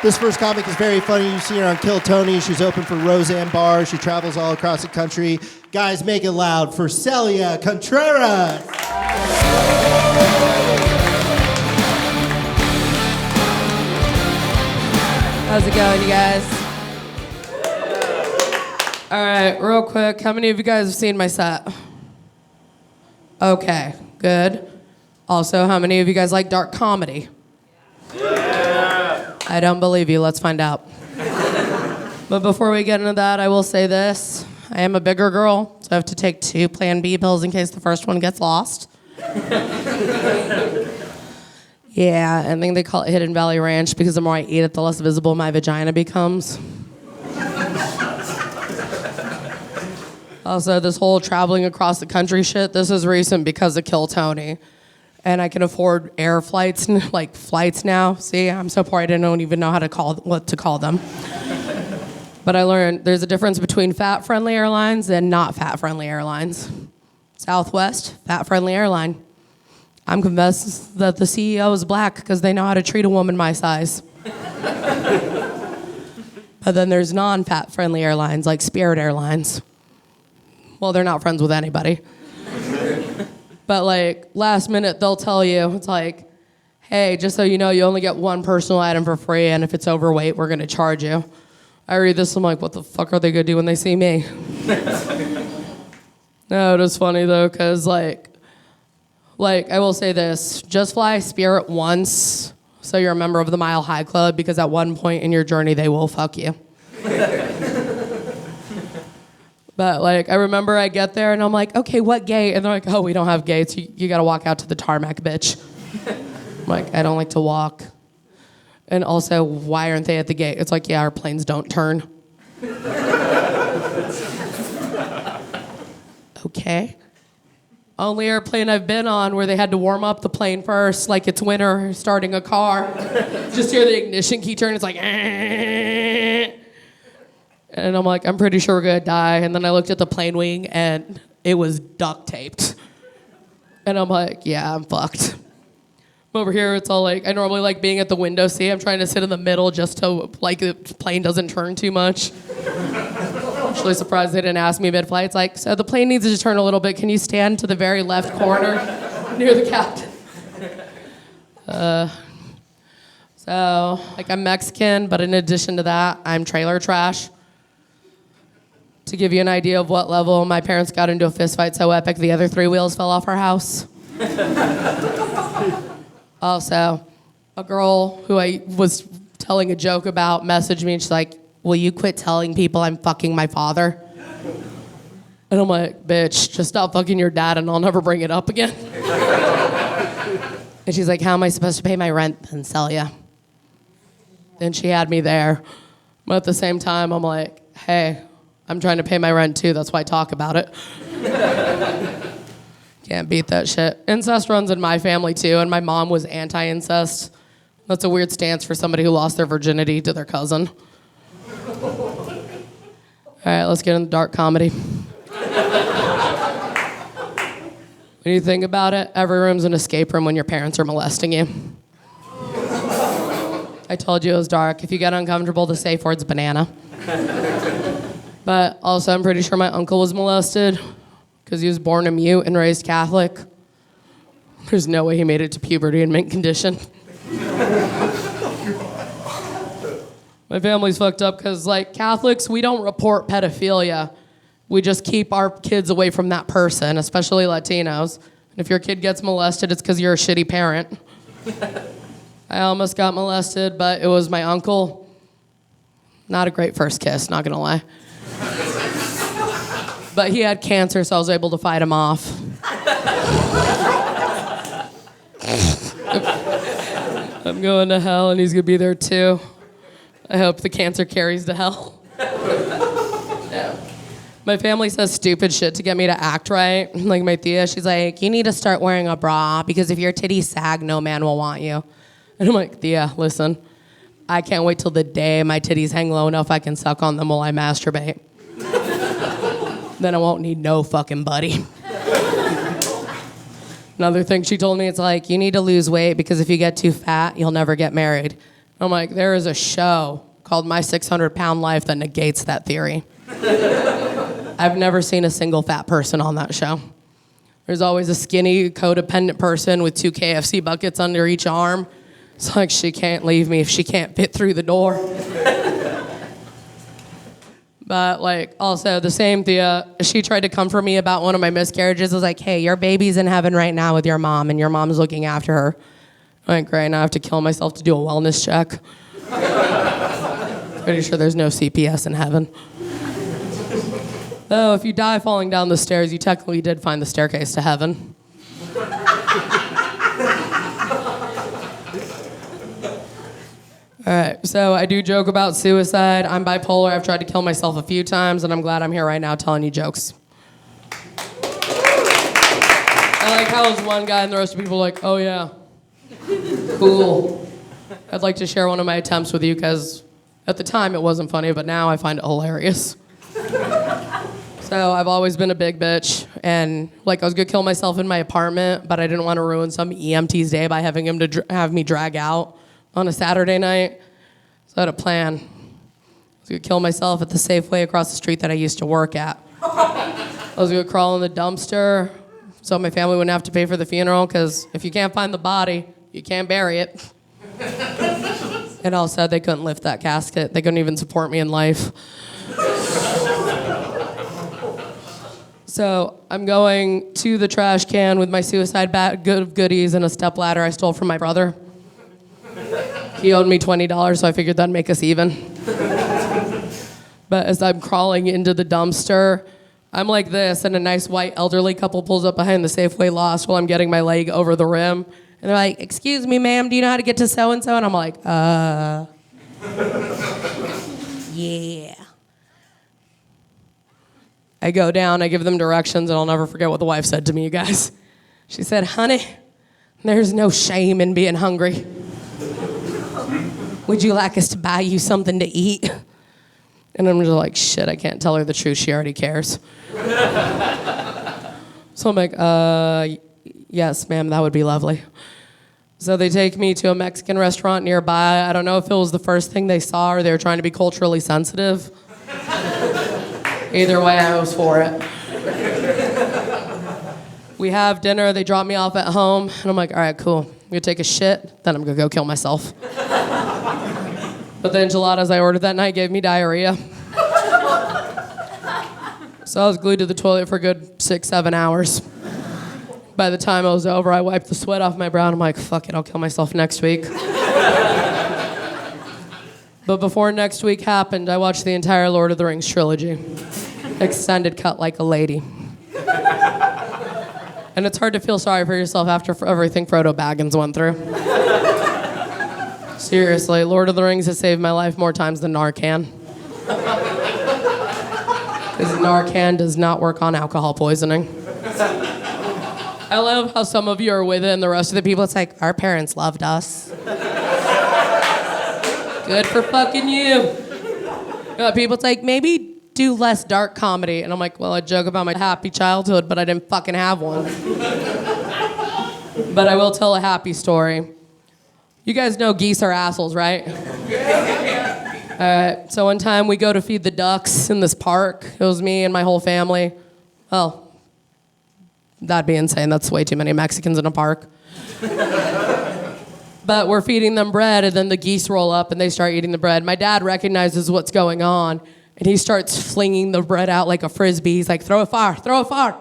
This first comic is very funny. You've seen her on Kill Tony. She's open for Roseanne Bar. She travels all across the country. Guys, make it loud for Celia Contreras. How's it going, you guys? All right, real quick, how many of you guys have seen my set? Okay, good. Also, how many of you guys like dark comedy? I don't believe you. Let's find out. But before we get into that, I will say this. I am a bigger girl, so I have to take 2 Plan B pills in case the first one gets lost. Yeah, I think they call it Hidden Valley Ranch because the more I eat it, the less visible my vagina becomes. Also, this whole traveling across the country shit, this is recent because of Kill Tony. And I can afford air flights, like flights now. See, I'm so poor I don't even know what to call them. But I learned there's a difference between fat-friendly airlines and not fat-friendly airlines. Southwest, fat-friendly airline. I'm convinced that the CEO is black because they know how to treat a woman my size. But then there's non-fat-friendly airlines like Spirit Airlines. Well, they're not friends with anybody. But like last minute, they'll tell you, it's like, hey, just so you know, you only get 1 personal item for free, and if it's overweight, we're gonna charge you. I read this, I'm like, what the fuck are they gonna do when they see me? No, it was funny though, cause like I will say this, just fly Spirit once, so you're a member of the Mile High Club, because at one point in your journey, they will fuck you. But like, I remember I get there and I'm like, okay, what gate? And they're like, oh, we don't have gates. You gotta walk out to the tarmac, bitch. I'm like, I don't like to walk. And also, why aren't they at the gate? It's like, yeah, our planes don't turn. Okay. Only airplane I've been on where they had to warm up the plane first, like it's winter starting a car. Just hear the ignition key turn, it's like, And I'm like, I'm pretty sure we're gonna die. And then I looked at the plane wing and it was duct taped. And I'm like, yeah, I'm fucked. Over here, it's all like, I normally like being at the window seat. I'm trying to sit in the middle just to, like, the plane doesn't turn too much. I'm actually surprised they didn't ask me mid-flight. It's like, so the plane needs to turn a little bit. Can you stand to the very left corner near the captain? So, like, I'm Mexican, but in addition to that, I'm trailer trash. To give you an idea of what level, my parents got into a fist fight so epic the other 3 wheels fell off our house. Also, a girl who I was telling a joke about messaged me and she's like, will you quit telling people I'm fucking my father? And I'm like, bitch, just stop fucking your dad and I'll never bring it up again. And she's like, how am I supposed to pay my rent then, Celia? And she had me there. But at the same time, I'm like, hey, I'm trying to pay my rent too, that's why I talk about it. Can't beat that shit. Incest runs in my family too, and my mom was anti-incest. That's a weird stance for somebody who lost their virginity to their cousin. All right, let's get into dark comedy. When you think about it, every room's an escape room when your parents are molesting you. I told you it was dark. If you get uncomfortable, the safe word's banana. But also, I'm pretty sure my uncle was molested because he was born a mute and raised Catholic. There's no way he made it to puberty in mint condition. My family's fucked up because, like, Catholics, we don't report pedophilia. We just keep our kids away from that person, especially Latinos. And if your kid gets molested, it's because you're a shitty parent. I almost got molested, but it was my uncle. Not a great first kiss, not gonna lie. But he had cancer, so I was able to fight him off. I'm going to hell, and he's gonna be there too. I hope the cancer carries to hell. Yeah. My family says stupid shit to get me to act right. Like my tia, she's like, you need to start wearing a bra because if your titties sag, no man will want you. And I'm like, tia, listen, I can't wait till the day my titties hang low enough I can suck on them while I masturbate. Then I won't need no fucking buddy. Another thing she told me, it's like, you need to lose weight because if you get too fat, you'll never get married. I'm like, there is a show called My 600-Pound Life that negates that theory. I've never seen a single fat person on that show. There's always a skinny, codependent person with 2 KFC buckets under each arm. It's like, she can't leave me if she can't fit through the door. But, like, also the same Thea, she tried to comfort me about one of my miscarriages. I was like, hey, your baby's in heaven right now with your mom, and your mom's looking after her. I'm like, great, now I have to kill myself to do a wellness check. Pretty sure there's no CPS in heaven. Though, if you die falling down the stairs, you technically did find the staircase to heaven. All right, so I do joke about suicide. I'm bipolar. I've tried to kill myself a few times, and I'm glad I'm here right now telling you jokes. I like how it was one guy and the rest of people were like, oh yeah, cool. I'd like to share one of my attempts with you because at the time it wasn't funny, but now I find it hilarious. So I've always been a big bitch, and like I was gonna kill myself in my apartment, but I didn't want to ruin some EMT's day by having him to have me drag out on a Saturday night. So I had a plan. I was gonna kill myself at the Safeway across the street that I used to work at. I was gonna crawl in the dumpster so my family wouldn't have to pay for the funeral, because if you can't find the body, you can't bury it. And also, they couldn't lift that casket. They couldn't even support me in life. So I'm going to the trash can with my suicide bag of goodies and a stepladder I stole from my brother. He owed me $20, so I figured that'd make us even. But as I'm crawling into the dumpster, I'm like this, and a nice white elderly couple pulls up behind the Safeway Lost while I'm getting my leg over the rim. And they're like, excuse me, ma'am, do you know how to get to so-and-so? And I'm like, yeah. I go down, I give them directions, and I'll never forget what the wife said to me, you guys. She said, honey, there's no shame in being hungry. Would you like us to buy you something to eat? And I'm just like, shit, I can't tell her the truth. She already cares. So I'm like, yes, ma'am, that would be lovely. So they take me to a Mexican restaurant nearby. I don't know if it was the first thing they saw or they were trying to be culturally sensitive. Either way, I was for it. We have dinner. They drop me off at home. And I'm like, all right, cool. I'm going to take a shit. Then I'm going to go kill myself. But the enchiladas I ordered that night gave me diarrhea. So I was glued to the toilet for a good 6-7 hours. By the time it was over, I wiped the sweat off my brow, and I'm like, fuck it, I'll kill myself next week. But before next week happened, I watched the entire Lord of the Rings trilogy. Extended cut like a lady. And it's hard to feel sorry for yourself after everything Frodo Baggins went through. Seriously, Lord of the Rings has saved my life more times than Narcan. Because Narcan does not work on alcohol poisoning. I love how some of you are with it and the rest of the people, it's like, our parents loved us. Good for fucking you. People, it's like, maybe do less dark comedy. And I'm like, well, I joke about my happy childhood, but I didn't fucking have one. But I will tell a happy story. You guys know geese are assholes, right? So one time we go to feed the ducks in this park. It was me and my whole family. Well, that'd be insane. That's way too many Mexicans in a park. But we're feeding them bread, and then the geese roll up, and they start eating the bread. My dad recognizes what's going on, and he starts flinging the bread out like a Frisbee. He's like, throw it far, throw it far.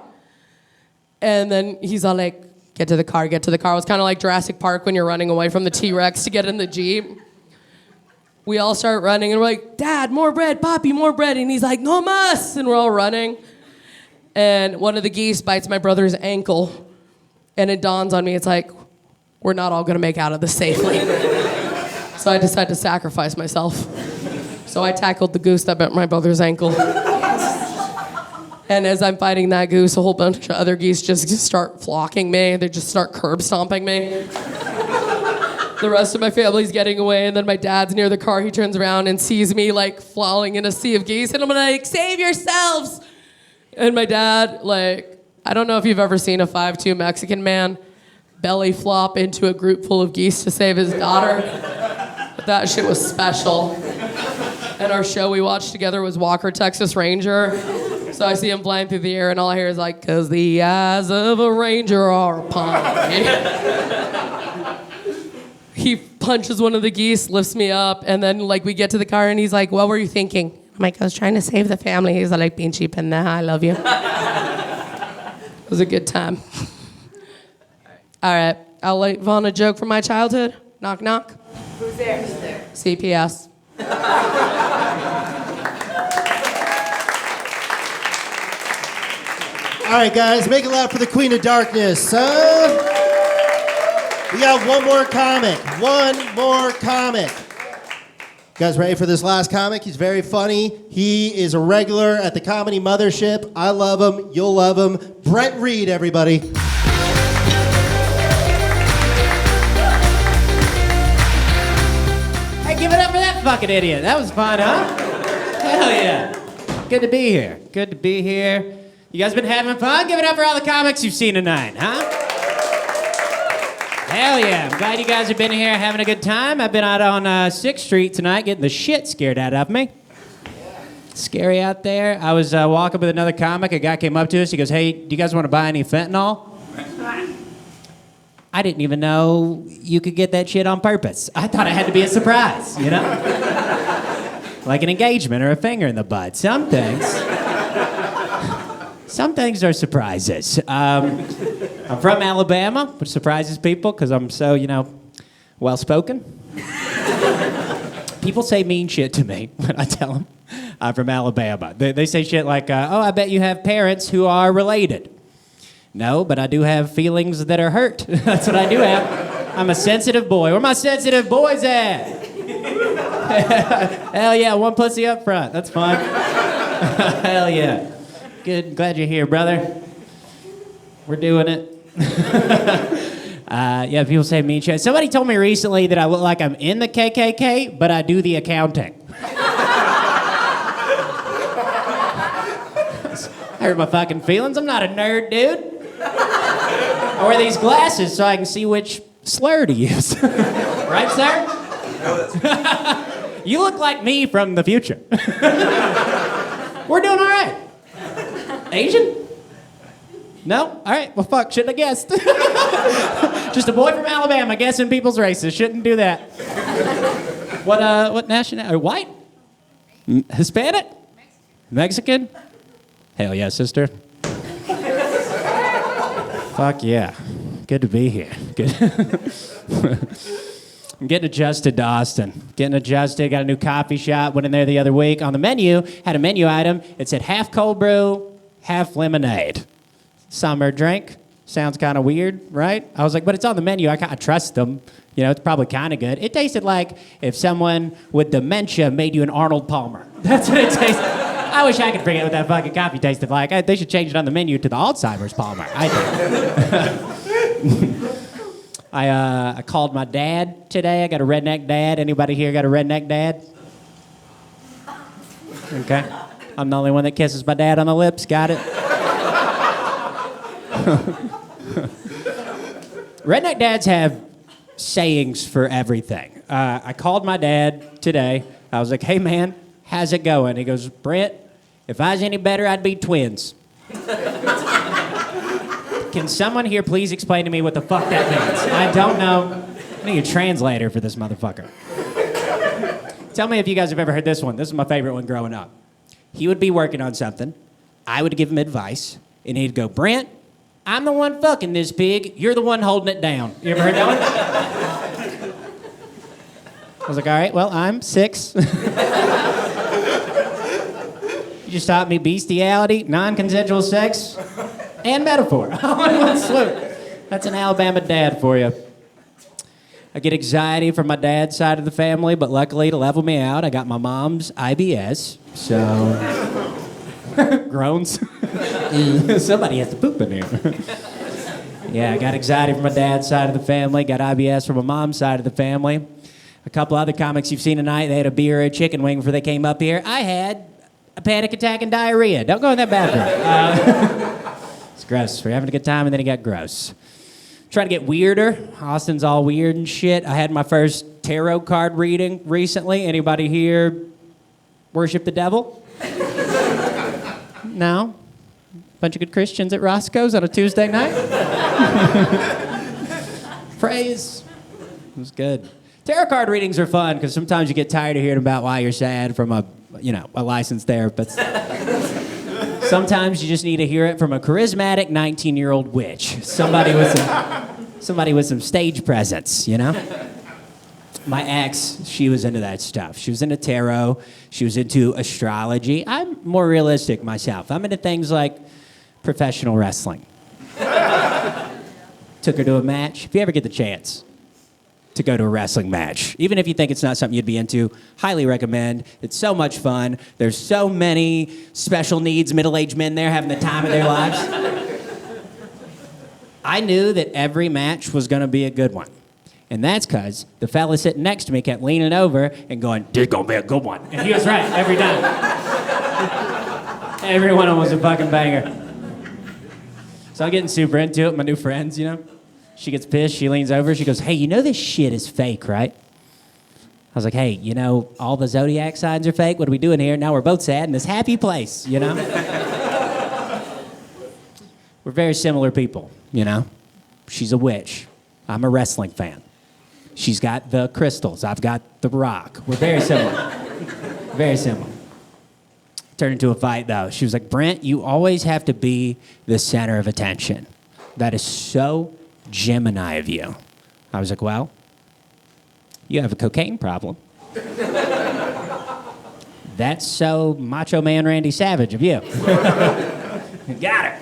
And then he's all like, get to the car, get to the car. It was kind of like Jurassic Park when you're running away from the T-Rex to get in the Jeep. We all start running, and we're like, Dad, more bread, Papi, more bread. And he's like, no mas. And we're all running. And one of the geese bites my brother's ankle. And it dawns on me, it's like, we're not all going to make out of this safely. So I decided to sacrifice myself. So I tackled the goose that bit my brother's ankle. And as I'm fighting that goose, a whole bunch of other geese just start flocking me. They just start curb stomping me. The rest of my family's getting away, and then my dad's near the car. He turns around and sees me like falling in a sea of geese, and I'm like, save yourselves! And my dad, like, I don't know if you've ever seen a 5'2" Mexican man belly flop into a group full of geese to save his daughter. But That shit was special. And our show we watched together was Walker, Texas Ranger. So I see him flying through the air, and all I hear is like, "'Cause the eyes of a ranger are upon me." He punches one of the geese, lifts me up, and then like we get to the car, and he's like, "What were you thinking?" I'm like, "I was trying to save the family." He's like, "Pinche pendeja, I love you." It was a good time. All right, I'll let Vaughn a joke from my childhood. Knock, knock. Who's there? Who's there? CPS. All right, guys, make it loud for the Queen of Darkness. We got one more comic. One more comic. You guys ready for this last comic? He's very funny. He is a regular at the Comedy Mothership. I love him. You'll love him. Brent Reed, everybody. Hey, give it up for that fucking idiot. That was fun, huh? Hell yeah. Good to be here. Good to be here. You guys been having fun? Give it up for all the comics you've seen tonight, huh? Hell yeah. I'm glad you guys have been here having a good time. I've been out on 6th Street tonight getting the shit scared out of me. Scary out there. I was walking with another comic. A guy came up to us. He goes, "Hey, do you guys want to buy any fentanyl?" I didn't even know you could get that shit on purpose. I thought it had to be a surprise, you know? Like an engagement or a finger in the butt. Some things are surprises. I'm from Alabama, which surprises people because I'm so, well-spoken. People say mean shit to me when I tell them I'm from Alabama. They say shit like, "Oh, I bet you have parents who are related." No, but I do have feelings that are hurt. That's what I do have. I'm a sensitive boy. Where my sensitive boys at? Hell yeah, one pussy up front. That's fun. Hell yeah. Good, glad you're here, brother. We're doing it. Yeah, people say mean shit. Somebody told me recently that I look like I'm in the KKK, but I do the accounting. I hurt my fucking feelings. I'm not a nerd, dude. I wear these glasses so I can see which slur to use. Right, sir? You look like me from the future. We're doing all right. Asian? No? All right. Well, fuck. Shouldn't have guessed. Just a boy from Alabama guessing people's races. Shouldn't do that. What nationality? White? Hispanic? Mexican? Hell yeah, sister. Fuck yeah. Good to be here. Good. I'm getting adjusted to Austin. Getting adjusted. Got a new coffee shop. Went in there the other week. On the menu, had a menu item. It said half cold brew, half lemonade. Summer drink. Sounds kind of weird, right? I was like, but it's on the menu. I trust them. It's probably kind of good. It tasted like if someone with dementia made you an Arnold Palmer. That's what it tasted. I wish I could forget what that fucking coffee tasted like. They should change it on the menu to the Alzheimer's Palmer, I think. I called my dad today. I got a redneck dad. Anybody here got a redneck dad? Okay. I'm the only one that kisses my dad on the lips. Got it? Redneck dads have sayings for everything. I called my dad today. I was like, "Hey, man, how's it going?" He goes, "Brent, if I was any better, I'd be twins." Can someone here please explain to me what the fuck that means? I don't know. I need a translator for this motherfucker. Tell me if you guys have ever heard this one. This is my favorite one growing up. He would be working on something. I would give him advice, and he'd go, "Brent, I'm the one fucking this pig. You're the one holding it down." You ever heard that one? I was like, all right, well, I'm 6. You just taught me bestiality, non-consensual sex, and metaphor. All in one swoop. That's an Alabama dad for you. I get anxiety from my dad's side of the family, but luckily to level me out, I got my mom's IBS, so... Groans. Somebody has to poop in here. Yeah, I got anxiety from my dad's side of the family, got IBS from my mom's side of the family. A couple other comics you've seen tonight, they had a beer or a chicken wing before they came up here. I had a panic attack and diarrhea. Don't go in that bathroom. It's gross. We're having a good time, and then it got gross. Trying to get weirder. Austin's all weird and shit. I had my first tarot card reading recently. Anybody here worship the devil? No? Bunch of good Christians at Roscoe's on a Tuesday night? Praise. It was good. Tarot card readings are fun because sometimes you get tired of hearing about why you're sad from a licensed therapist. Sometimes you just need to hear it from a charismatic 19-year-old witch. Somebody with some stage presence, you know? My ex, she was into that stuff. She was into tarot. She was into astrology. I'm more realistic myself. I'm into things like professional wrestling. Took her to a match. If you ever get the chance to go to a wrestling match, even if you think it's not something you'd be into, highly recommend. It's so much fun. There's so many special needs middle-aged men there having the time of their lives. I knew that every match was going to be a good one. And that's because the fella sitting next to me kept leaning over and going, "This gonna be a good one." And he was right every time. Every one of them was a fucking banger. So I'm getting super into it. My new friends, you know. She gets pissed. She leans over. She goes, "Hey, you know this shit is fake, right?" I was like, "Hey, you know all the zodiac signs are fake? What are we doing here? Now we're both sad in this happy place, you know?" We're very similar people, you know. She's a witch. I'm a wrestling fan. She's got the crystals. I've got the rock. We're very similar. Very similar. Turned into a fight, though. She was like, "Brent, you always have to be the center of attention. That is so Gemini of you." I was like, "Well, you have a cocaine problem." "That's so Macho Man Randy Savage of you." Got her.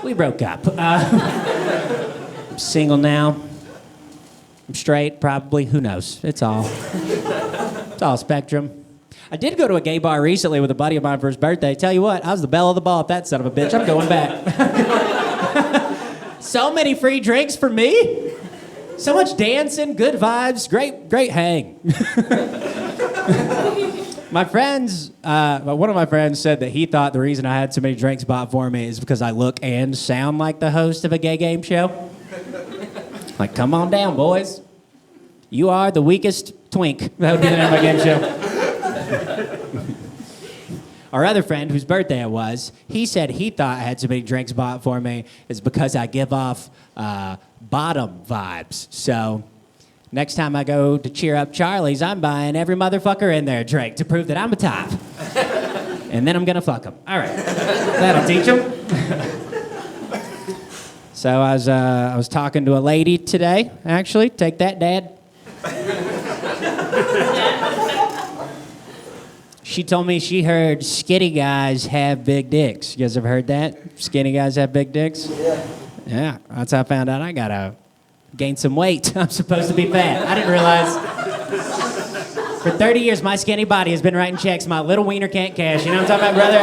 We broke up. I'm single now. I'm straight, probably. Who knows? It's all spectrum. I did go to a gay bar recently with a buddy of mine for his birthday. Tell you what, I was the belle of the ball at that son of a bitch. I'm going back. So many free drinks for me. So much dancing, good vibes, great hang. My friends, one of my friends said that he thought the reason I had so many drinks bought for me is because I look and sound like the host of a gay game show. Like, come on down, boys. You are the weakest twink that would be the name of my game show. Our other friend, whose birthday it was, he said he thought I had so many drinks bought for me is because I give off bottom vibes. So next time I go to cheer up Charlie's, I'm buying every motherfucker in there a drink to prove that I'm a top. And then I'm gonna fuck them. All right, that'll teach them. So I was talking to a lady today, actually. Take that, Dad. She told me she heard skinny guys have big dicks. You guys ever heard that? Skinny guys have big dicks? Yeah. Yeah, that's how I found out I gotta gain some weight. I'm supposed to be fat. I didn't realize. For 30 years, my skinny body has been writing checks my little wiener can't cash. You know what I'm talking about, brother?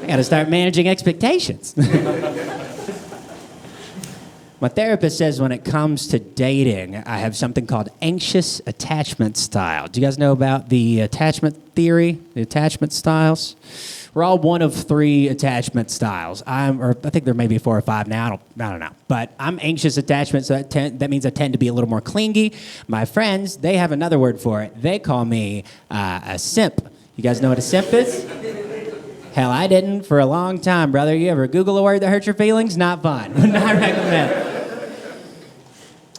I gotta start managing expectations. My therapist says when it comes to dating, I have something called anxious attachment style. Do you guys know about the attachment theory, the attachment styles? We're all one of 3 attachment styles. I think there may be 4 or 5 now. I don't know. But I'm anxious attachment, so that means I tend to be a little more clingy. My friends, they have another word for it. They call me a simp. You guys know what a simp is? Hell, I didn't for a long time, brother. You ever Google a word that hurts your feelings? Not fun. Would not recommend.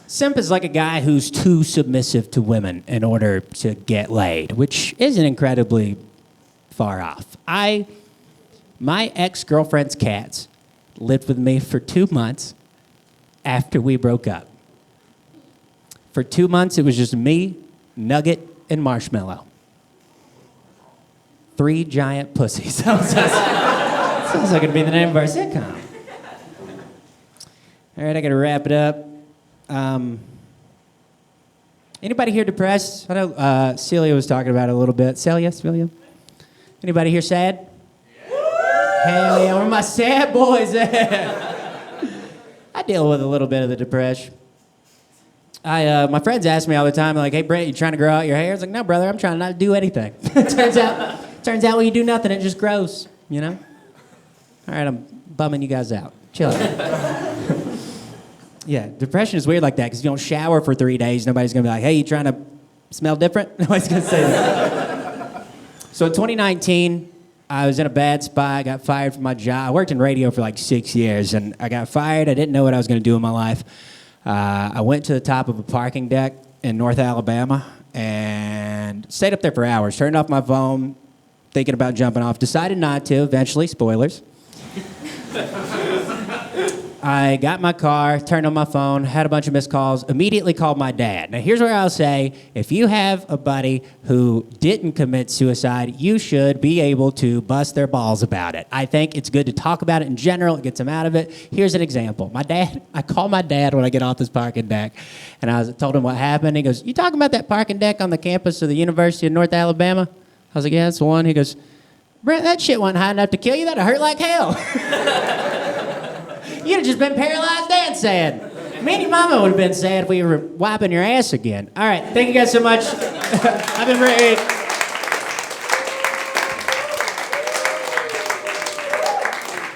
Simp is like a guy who's too submissive to women in order to get laid, which isn't incredibly far off. My ex-girlfriend's cats lived with me for 2 months after we broke up. For 2 months, it was just me, Nugget, and Marshmallow. 3 giant pussies. Sounds like it'd be the name of our sitcom. All right, I gotta wrap it up. Anybody here depressed? I know Celia was talking about it a little bit. Celia? Anybody here sad? Hell yeah, where my sad boys at? I deal with a little bit of the depression. My friends ask me all the time, like, "Hey, Brent, you trying to grow out your hair?" I was like, "No, brother, I'm trying not to do anything." Turns out when you do nothing, it just grows, you know? All right, I'm bumming you guys out. Chill out. Yeah, depression is weird like that because you don't shower for 3 days. Nobody's gonna be like, "Hey, you trying to smell different?" Nobody's gonna say that. So in 2019, I was in a bad spot. I got fired from my job. I worked in radio for like 6 years, and I got fired. I didn't know what I was gonna do in my life. I went to the top of a parking deck in North Alabama and stayed up there for hours. Turned off my phone, thinking about jumping off. Decided not to. Eventually, spoilers. I got my car, turned on my phone, had a bunch of missed calls, immediately called my dad. Now, here's where I'll say, if you have a buddy who didn't commit suicide, you should be able to bust their balls about it. I think it's good to talk about it in general. It gets them out of it. Here's an example. I called my dad when I get off this parking deck, and I told him what happened. He goes, "You talking about that parking deck on the campus of the University of North Alabama?" I was like, "Yeah, that's the one." He goes, "Brent, that shit wasn't high enough to kill you. That'd hurt like hell." You'd have just been paralyzed and sad. Me and your mama would have been sad if we were wiping your ass again. All right, thank you guys so much. I've been Brent Reed.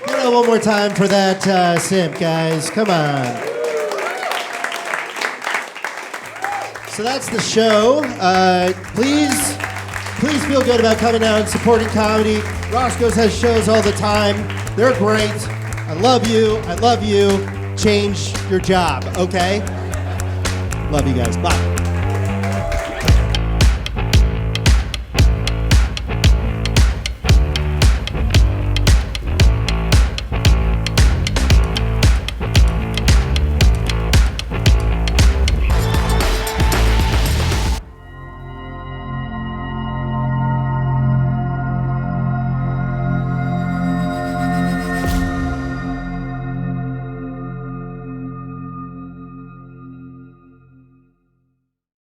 Give it up one more time for that simp, guys. Come on. So that's the show. Please feel good about coming out and supporting comedy. Roscoe's has shows all the time. They're great. I love you. I love you. Change your job, okay? Love you guys. Bye.